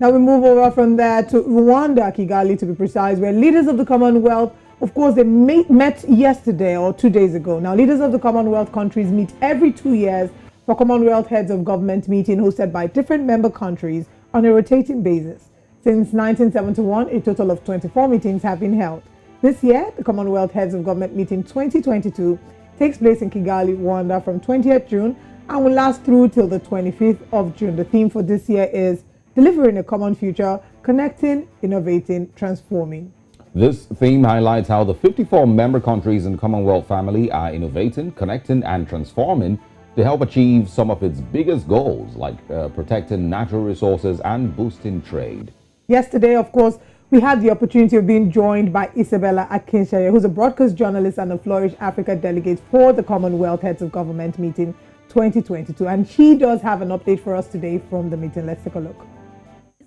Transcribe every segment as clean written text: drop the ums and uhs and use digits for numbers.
Now we move over from there to Rwanda, Kigali to be precise, where leaders of the Commonwealth, of course, they met yesterday or 2 days ago. Now, leaders of the Commonwealth countries meet every 2 years for Commonwealth Heads of Government meeting hosted by different member countries on a rotating basis. Since 1971, a total of 24 meetings have been held. This year, the Commonwealth Heads of Government meeting 2022 takes place in Kigali, Rwanda from 20th June and will last through till the 25th of June. The theme for this year is Delivering a Common Future, Connecting, Innovating, Transforming. This theme highlights how the 54 member countries in the Commonwealth family are innovating, connecting and transforming to help achieve some of its biggest goals, like protecting natural resources and boosting trade. Yesterday, of course, we had the opportunity of being joined by Isabella, who's a broadcast journalist and a Flourish Africa delegate for the Commonwealth Heads of Government meeting 2022. And she does have an update for us today from the meeting. Let's take a look.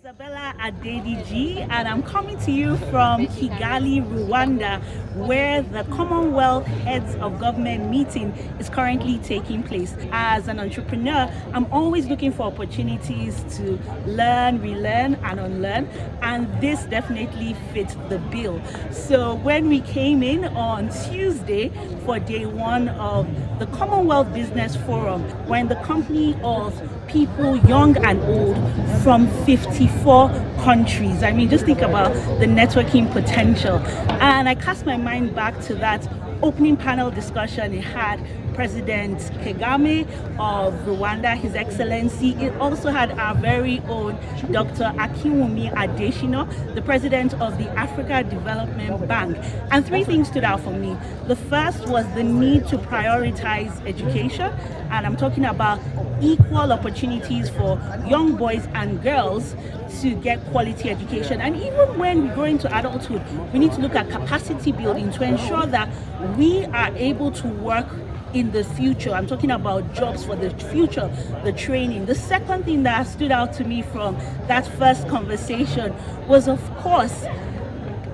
Isabella Adediji, and I'm coming to you from Kigali, Rwanda, where the Commonwealth Heads of Government meeting is currently taking place. As an entrepreneur, I'm always looking for opportunities to learn, relearn, and unlearn, and this definitely fits the bill. So when we came in on Tuesday for day one of the Commonwealth Business Forum, we're in the company of people young and old from 54 countries. I mean, just think about the networking potential. And I cast my mind back to that opening panel discussion it had President Kagame of Rwanda, His Excellency. It also had our very own Dr. Akinwumi Adesina, the President of the Africa Development Bank. And three things stood out for me. The first was the need to prioritize education, and I'm talking about equal opportunities for young boys and girls to get quality education. And even when we grow into adulthood, we need to look at capacity building to ensure that we are able to work in the future. I'm talking about jobs for the future, the training. The second thing that stood out to me from that first conversation was, of course,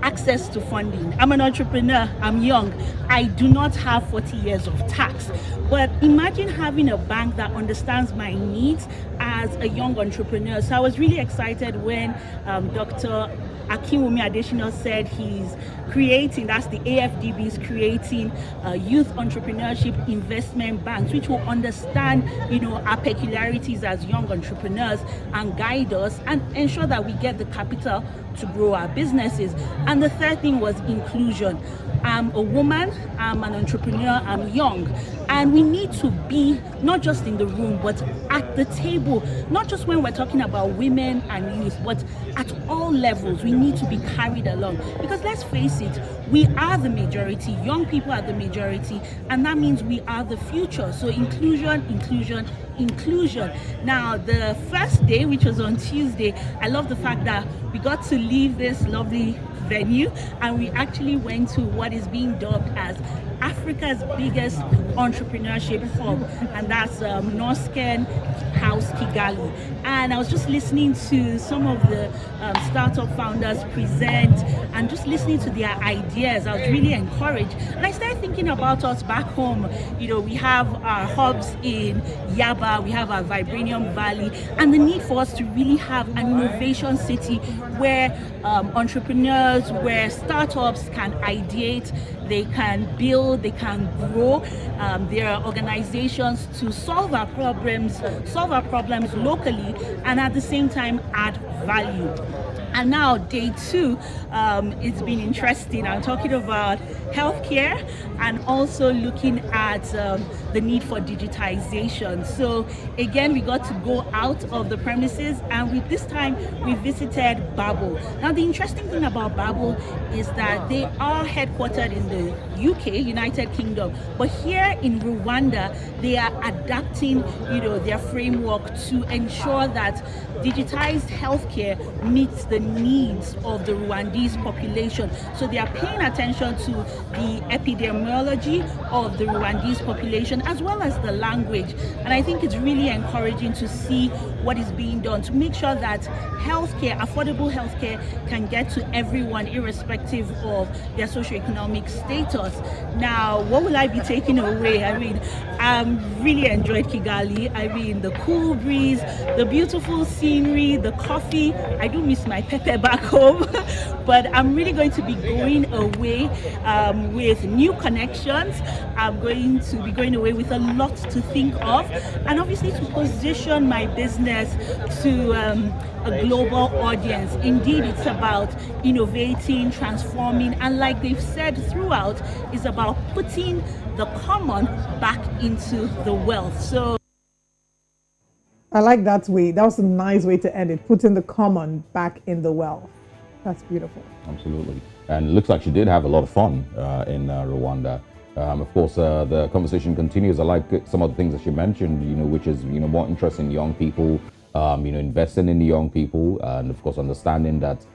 access to funding. I'm an entrepreneur, I'm young. I do not have 40 years of tax. But imagine having a bank that understands my needs as a young entrepreneur. So I was really excited when Dr. Akinwumi Adesina said he's creating, that's the AFDB is creating youth entrepreneurship investment banks, which will understand, our peculiarities as young entrepreneurs and guide us and ensure that we get the capital to grow our businesses. And the third thing was inclusion. I'm a woman, I'm an entrepreneur, I'm young, and we need to be not just in the room but at the table, not just when we're talking about women and youth, but at all levels. We need to be carried along, because let's face it, we are the majority, young people are the majority, and that means we are the future. So inclusion, inclusion, inclusion. Now, the first day, which was on Tuesday, I love the fact that we got to leave this lovely venue and we actually went to what is being dubbed as Africa's biggest entrepreneurship hub, and that's Norsken House Kigali. And I was just listening to some of the startup founders present and just listening to their ideas. I was really encouraged, and I started thinking about us back home. We have our hubs in Yaba, we have our Vibranium Valley, and the need for us to really have an innovation city where entrepreneurs, where startups can ideate, they can build, they can grow their organizations to solve our problems locally, and at the same time add value. And now day two, it's been interesting. I'm talking about healthcare and also looking at the need for digitization. So again, we got to go out of the premises, and this time we visited Babel. Now the interesting thing about Babel is that they are headquartered in the UK, United Kingdom, but here in Rwanda, they are adapting, their framework to ensure that digitized healthcare meets the needs of the Rwandese population. So they are paying attention to the epidemiology of the Rwandese population as well as the language. And I think it's really encouraging to see what is being done to make sure that healthcare, affordable healthcare, can get to everyone irrespective of their socioeconomic status. Now, what will I be taking away? I mean, I really enjoyed Kigali. I mean, the cool breeze, the beautiful scenery, the coffee. I do miss my pepper back home, but I'm really going to be going away with new connections. I'm going to be going away with a lot to think of, and obviously to position my business to a global audience. Indeed, it's about innovating, transforming, and like they've said throughout, it's about putting the common back into the wealth. So I like that way. That was a nice way to end it. Putting the common back in the wealth. That's beautiful. Absolutely. And it looks like she did have a lot of fun in Rwanda. Of course, the conversation continues. I like some of the things that she mentioned, which is, more interest in young people, investing in the young people, and of course, understanding that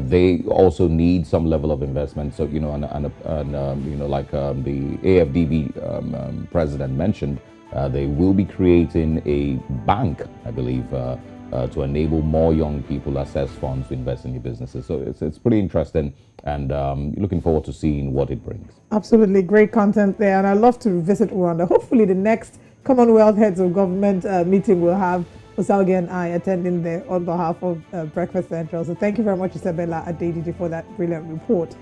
they also need some level of investment. So, like the AFDB president mentioned, they will be creating a bank, I believe, to enable more young people access funds to invest in your businesses. So it's pretty interesting, and looking forward to seeing what it brings. Absolutely great content there, and I'd love to visit Rwanda. Hopefully the next Commonwealth Heads of Government meeting will have Osalge and I attending there on behalf of Breakfast Central. So thank you very much, Isabella Adediji, for that brilliant report.